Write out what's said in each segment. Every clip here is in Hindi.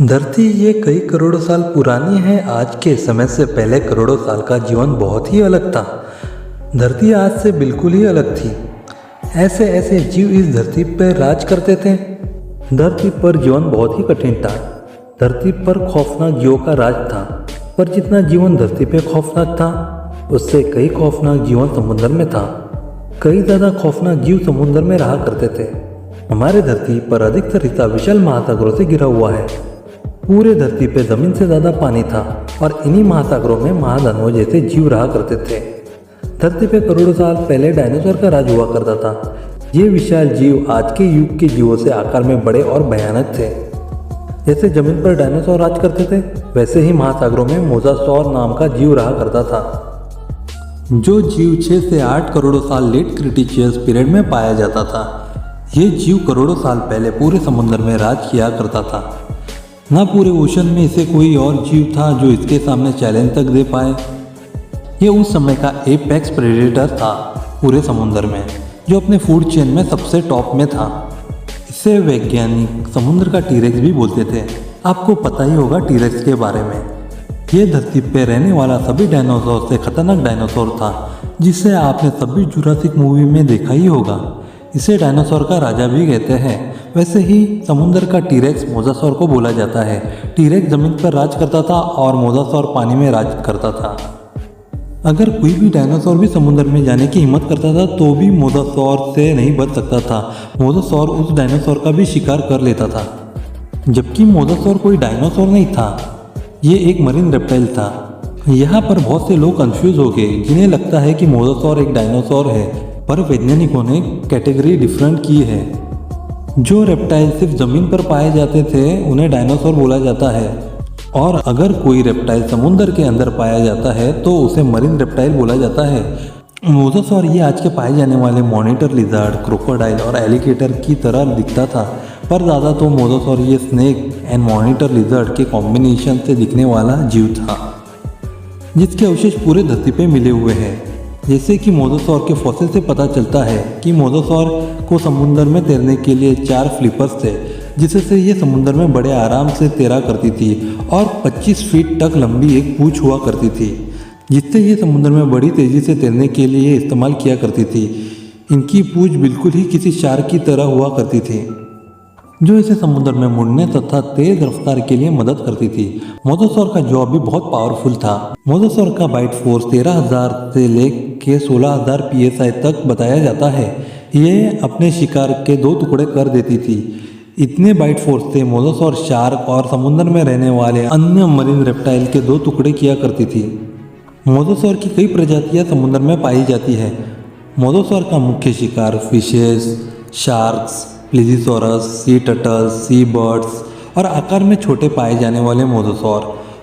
धरती ये कई करोड़ों साल पुरानी है। आज के समय से पहले करोड़ों साल का जीवन बहुत ही अलग था। धरती आज से बिल्कुल ही अलग थी। ऐसे ऐसे जीव इस धरती पर राज करते थे। धरती पर जीवन बहुत ही कठिन था। धरती पर खौफनाक जीवों का राज था। पर जितना जीवन धरती पे खौफनाक था, उससे कई खौफनाक जीवन समुद्र में था। कई ज़्यादा खौफनाक जीव समुद्र में रहा करते थे। हमारे धरती पर अधिकतर हिस्सा विशाल महासागरों से घिरा हुआ है। पूरे धरती पे ज़मीन से ज़्यादा पानी था और इन्हीं महासागरों में महादानवों जैसे जीव रहा करते थे। धरती पे करोड़ों साल पहले डायनासोर का राज हुआ करता था। ये विशाल जीव आज के युग के जीवों से आकार में बड़े और भयानक थे। जैसे जमीन पर डायनासोर राज करते थे, वैसे ही महासागरों में मोसासौर नाम का जीव रहा करता था, जो जीव 6 से 8 करोड़ों साल लेट क्रिटेशियस पीरियड में पाया जाता था। ये जीव करोड़ों साल पहले पूरे समुद्र में राज किया करता था। न पूरे ओशन में इसे कोई और जीव था जो इसके सामने चैलेंज तक दे पाए। ये उस समय का एपेक्स प्रेडेटर था पूरे समुद्र में, जो अपने फूड चेन में सबसे टॉप में था। इसे वैज्ञानिक समुद्र का टीरेक्स भी बोलते थे। आपको पता ही होगा टीरेक्स के बारे में। ये धरती पे रहने वाला सभी डायनासोर से खतरनाक डायनासोर था, जिसे आपने सभी जुरासिक मूवी में देखा ही होगा। इसे डायनासोर का राजा भी कहते हैं। वैसे ही समुद्र का टीरेक्स मोसासौर को बोला जाता है। टीरेक्स जमीन पर राज करता था और मोसासौर पानी में राज करता था। अगर कोई भी डायनासोर भी समुद्र में जाने की हिम्मत करता था तो भी मोसासौर से नहीं बच सकता था। मोसासौर उस डायनासोर का भी शिकार कर लेता था। जबकि मोसासौर कोई डायनासोर नहीं था, ये एक मरीन रेप्टाइल था। यहाँ पर बहुत से लोग कंफ्यूज हो गए, जिन्हें लगता है कि मोसासौर एक डायनासोर है, पर वैज्ञानिकों ने कैटेगरी डिफरेंट की है। जो रेप्टाइल सिर्फ ज़मीन पर पाए जाते थे उन्हें डायनासोर बोला जाता है, और अगर कोई रेप्टाइल समुद्र के अंदर पाया जाता है तो उसे मरीन रेप्टाइल बोला जाता है। मोसासौर ये आज के पाए जाने वाले मॉनिटर लिजर्ड, क्रोकोडाइल और एलिगेटर की तरह दिखता था, पर ज़्यादा तो मोसासौर ये स्नेक एंड मॉनिटर लिजर्ड के कॉम्बिनेशन से दिखने वाला जीव था, जिसके अवशेष पूरे धरती पे मिले हुए हैं। जैसे कि मोसासौर के फॉसिल से पता चलता है कि मोसासौर को समुद्र में तैरने के लिए 4 फ्लिपर्स थे, जिससे ये समुद्र में बड़े आराम से तैरा करती थी, और 25 फीट तक लंबी एक पूंछ हुआ करती थी, जिससे ये समुद्र में बड़ी तेज़ी से तैरने के लिए इस्तेमाल किया करती थी। इनकी पूंछ बिल्कुल ही किसी शार्क की तरह हुआ करती थी, जो इसे समुद्र में मुड़ने तथा तेज रफ्तार के लिए मदद करती थी। मोसासौर का जॉ भी बहुत पावरफुल था। मोसासौर का बाइट फोर्स 13,000 से लेकर 16,000 PSI तक बताया जाता है। ये अपने शिकार के 2 टुकड़े कर देती थी। इतने बाइट फोर्स से मोसासौर शार्क और समुद्र में रहने वाले अन्य मरीन रेप्टाइल के 2 टुकड़े किया करती थी। मोसासौर की कई प्रजातियां समुद्र में पाई जाती है। मोसासौर का मुख्य शिकार फिशेस, शार्क्स, प्लीजिसोरस, सी टर्टल्स, सी बर्ड्स और आकार में छोटे पाए जाने वाले मोसासौर,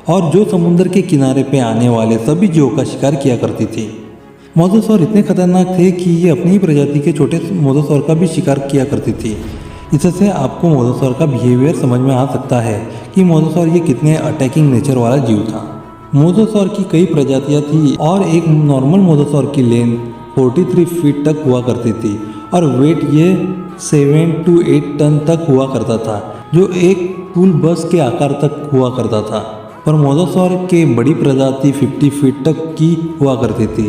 और जो समुद्र के किनारे पे आने वाले सभी जीवों का शिकार किया करती थी। मोसासौर इतने खतरनाक थे कि ये अपनी ही प्रजाति के छोटे मोसासौर का भी शिकार किया करती थी। इससे आपको मोसासौर का बिहेवियर समझ में आ सकता है कि मोसासौर ये कितने अटैकिंग नेचर वाला जीव था। मोसासौर की कई प्रजातियाँ थी, और एक नॉर्मल मोसासौर की लेंथ 43 फीट तक हुआ करती थी, और वेट ये 7 to 8 टन तक हुआ करता था, जो एक स्कूल बस के आकार तक हुआ करता था। पर मोसासौर के बड़ी प्रजाति 50 फीट तक की हुआ करती थी।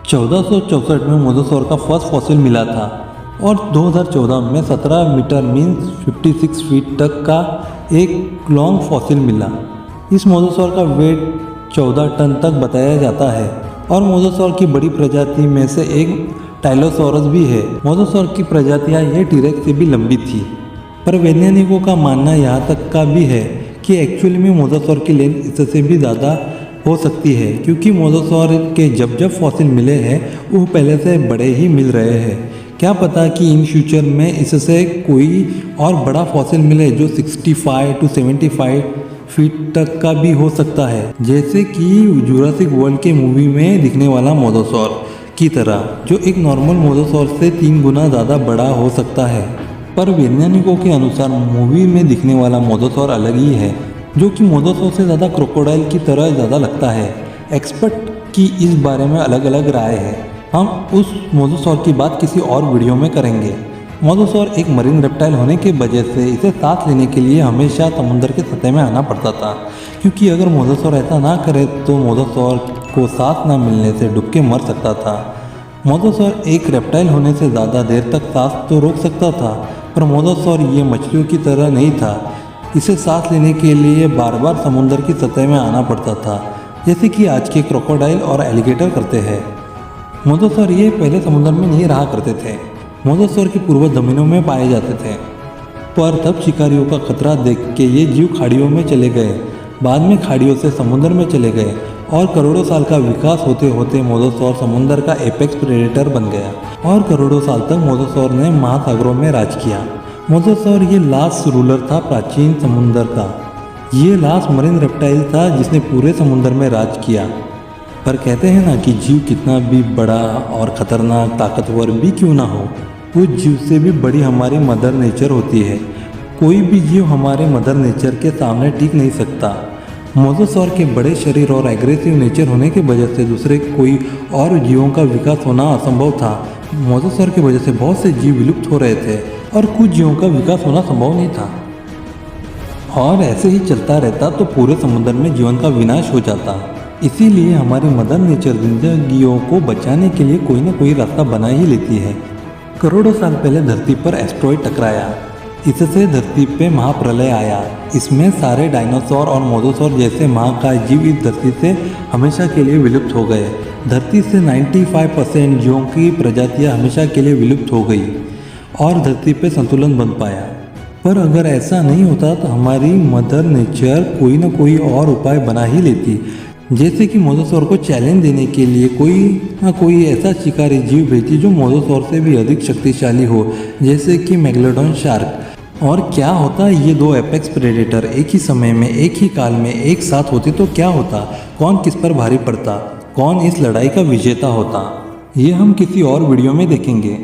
1464 में मोसासौर का फर्स्ट फॉसिल मिला था, और 2014 में 17 मीटर मीन्स 56 फीट तक का एक लॉन्ग फॉसिल मिला। इस मोसासौर का वेट 14 टन तक बताया जाता है, और मोसासौर की बड़ी प्रजाति में से एक टाइलोसोरस भी है। मोसासौर की प्रजातियां ये टीरेक्स से भी लंबी थी, पर वैज्ञानिकों का मानना यहाँ तक का भी है कि एक्चुअली में मोसासौर की लेंथ इससे भी ज़्यादा हो सकती है, क्योंकि मोसासौर के जब जब फॉसिल मिले हैं वो पहले से बड़े ही मिल रहे हैं। क्या पता कि इन फ्यूचर में इससे कोई और बड़ा फॉसिल मिले जो 65 to 75 फीट तक का भी हो सकता है, जैसे कि जुरासिक वर्ल्ड के मूवी में दिखने वाला मोसासौर की तरह, जो एक नॉर्मल मोसासौर से 3 गुना ज़्यादा बड़ा हो सकता है। पर वैज्ञानिकों के अनुसार मूवी में दिखने वाला मोसासौर अलग ही है, जो कि मोसासौर से ज़्यादा क्रोकोडाइल की तरह ज़्यादा लगता है। एक्सपर्ट की इस बारे में अलग अलग राय है। हम उस मोसासौर की बात किसी और वीडियो में करेंगे। मोसासौर एक मरीन रेप्टाइल होने की वजह से इसे सांस लेने के लिए हमेशा समुद्र के सतह में आना पड़ता था, क्योंकि अगर मोसासौर ऐसा ना करे तो मोसासौर को सांस न मिलने से डूब के मर सकता था। मोसासौर एक रेप्टाइल होने से ज़्यादा देर तक सांस तो रोक सकता था, पर मोसासौर ये मछलियों की तरह नहीं था। इसे सांस लेने के लिए बार बार समुद्र की सतह में आना पड़ता था, जैसे कि आज के क्रोकोडाइल और एलिगेटर करते हैं। मोसासौर ये पहले समुद्र में नहीं रहा करते थे। मोसासौर के पूर्वज जमीनों में पाए जाते थे, पर तब शिकारियों का खतरा देख के ये जीव खाड़ियों में चले गए। बाद में खाड़ियों से समुद्र में चले गए और करोड़ों साल का विकास होते होते मोसासौर समुद्र का एपेक्स प्रेडेटर बन गया और करोड़ों साल तक मोसासौर ने महासागरों में राज किया। मोसासौर ये लास्ट रूलर था प्राचीन समुद्र का। ये लास्ट मरीन रेप्टाइल था जिसने पूरे समुद्र में राज किया। पर कहते हैं ना कि जीव कितना भी बड़ा और ख़तरनाक ताकतवर भी क्यों ना हो, उस जीव से भी बड़ी हमारी मदर नेचर होती है। कोई भी जीव हमारे मदर नेचर के सामने टिक नहीं सकता। मोसासौर के बड़े शरीर और एग्रेसिव नेचर होने की वजह से दूसरे कोई और जीवों का विकास होना असंभव था। मोसासौर की वजह से बहुत से जीव विलुप्त हो रहे थे और कुछ जीवों का विकास होना संभव नहीं था। और ऐसे ही चलता रहता तो पूरे समुद्र में जीवन का विनाश हो जाता। इसीलिए हमारी मदर नेचर जिंदगियों को बचाने के लिए कोई ना कोई रास्ता बना ही लेती है। करोड़ों साल पहले धरती पर एस्ट्रॉइड टकराया, इससे धरती पे महाप्रलय आया। इसमें सारे डायनासोर और मोसासौर जैसे महाकाय जीव इस धरती से हमेशा के लिए विलुप्त हो गए। धरती से 95% जीवों की प्रजातियां हमेशा के लिए विलुप्त हो गई और धरती पे संतुलन बन पाया। पर अगर ऐसा नहीं होता तो हमारी मदर नेचर कोई ना कोई और उपाय बना ही लेती, जैसे कि मोसासौर को चैलेंज देने के लिए कोई ना कोई ऐसा शिकारी जीव भेजी जो मोसासौर से भी अधिक शक्तिशाली हो, जैसे कि मेगलोडॉन शार्क। और क्या होता ये दो एपेक्स प्रेडेटर एक ही समय में एक ही काल में एक साथ होते तो क्या होता, कौन किस पर भारी पड़ता, कौन इस लड़ाई का विजेता होता, ये हम किसी और वीडियो में देखेंगे।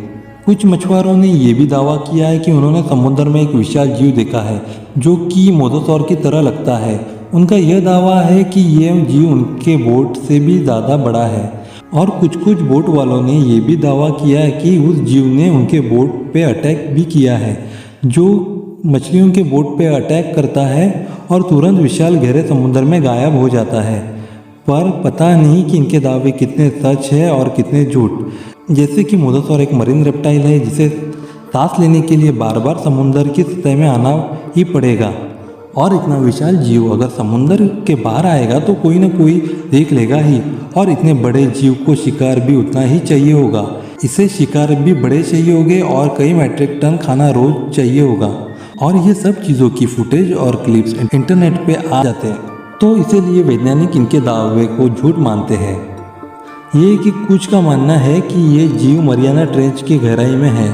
कुछ मछुआरों ने यह भी दावा किया है कि उन्होंने समुद्र में एक विशाल जीव देखा है जो कि मोसासौर की तरह लगता है। उनका यह दावा है कि यह जीव उनके बोट से भी ज़्यादा बड़ा है। और कुछ बोट वालों ने यह भी दावा किया है कि उस जीव ने उनके बोट पे अटैक भी किया है, जो मछलियों के बोट पे अटैक करता है और तुरंत विशाल गहरे समुद्र में गायब हो जाता है। पर पता नहीं कि इनके दावे कितने सच है और कितने झूठ। जैसे कि मोसासौर एक मरीन रेप्टाइल है जिसे सांस लेने के लिए बार बार समुद्र की सतह में आना ही पड़ेगा, और इतना विशाल जीव अगर समुद्र के बाहर आएगा तो कोई ना कोई देख लेगा ही, और इतने बड़े जीव को शिकार भी उतना ही चाहिए होगा। इसे शिकार भी बड़े चाहिए होंगे और कई मेट्रिक टन खाना रोज चाहिए होगा। और ये सब चीज़ों की फुटेज और क्लिप्स इंटरनेट पे आ जाते हैं, तो इसीलिए वैज्ञानिक इनके दावे को झूठ मानते हैं। ये कि कुछ का मानना है कि ये जीव मरियाना ट्रेंच की गहराई में है।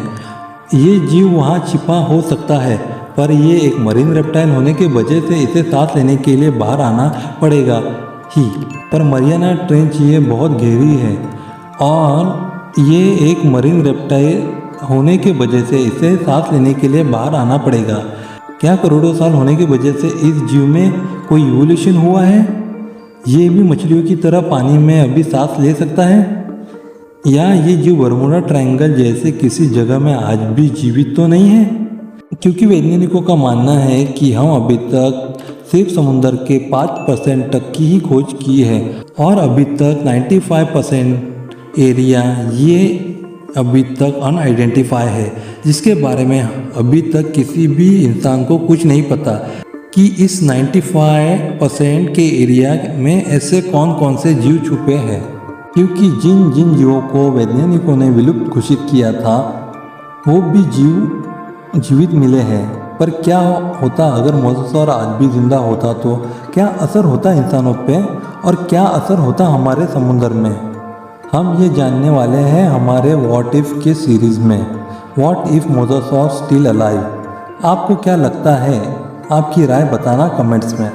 ये जीव वहाँ छिपा हो सकता है, पर ये एक मरीन रेप्टाइल होने की वजह से इसे सांस लेने के लिए बाहर आना पड़ेगा ही। पर मरियाना ट्रेंच ये बहुत गहरी है और ये एक मरीन रेप्टाइल होने की वजह से इसे सांस लेने के लिए बाहर आना पड़ेगा। क्या करोड़ों साल होने की वजह से इस जीव में कोई इवोल्यूशन हुआ है? ये भी मछलियों की तरह पानी में अभी सांस ले सकता है? या ये जीव बरमूडा ट्रायंगल जैसे किसी जगह में आज भी जीवित तो नहीं है? क्योंकि वैज्ञानिकों का मानना है कि हम अभी तक सिर्फ समुद्र के 5% तक की ही खोज की है और अभी तक 95% एरिया ये अभी तक अनआइडेंटिफाई है, जिसके बारे में अभी तक किसी भी इंसान को कुछ नहीं पता कि इस 95% के एरिया में ऐसे कौन कौन से जीव छुपे हैं। क्योंकि जिन जिन जीवों को वैज्ञानिकों ने विलुप्त घोषित किया था वो भी जीव जीवित मिले हैं। पर क्या होता अगर मोसासौर आज भी जिंदा होता, तो क्या असर होता इंसानों पे और क्या असर होता हमारे समुद्र में? हम ये जानने वाले हैं हमारे व्हाट इफ़ के सीरीज़ में, what if mosasaur still alive. आपको क्या लगता है? आपकी राय बताना कमेंट्स में।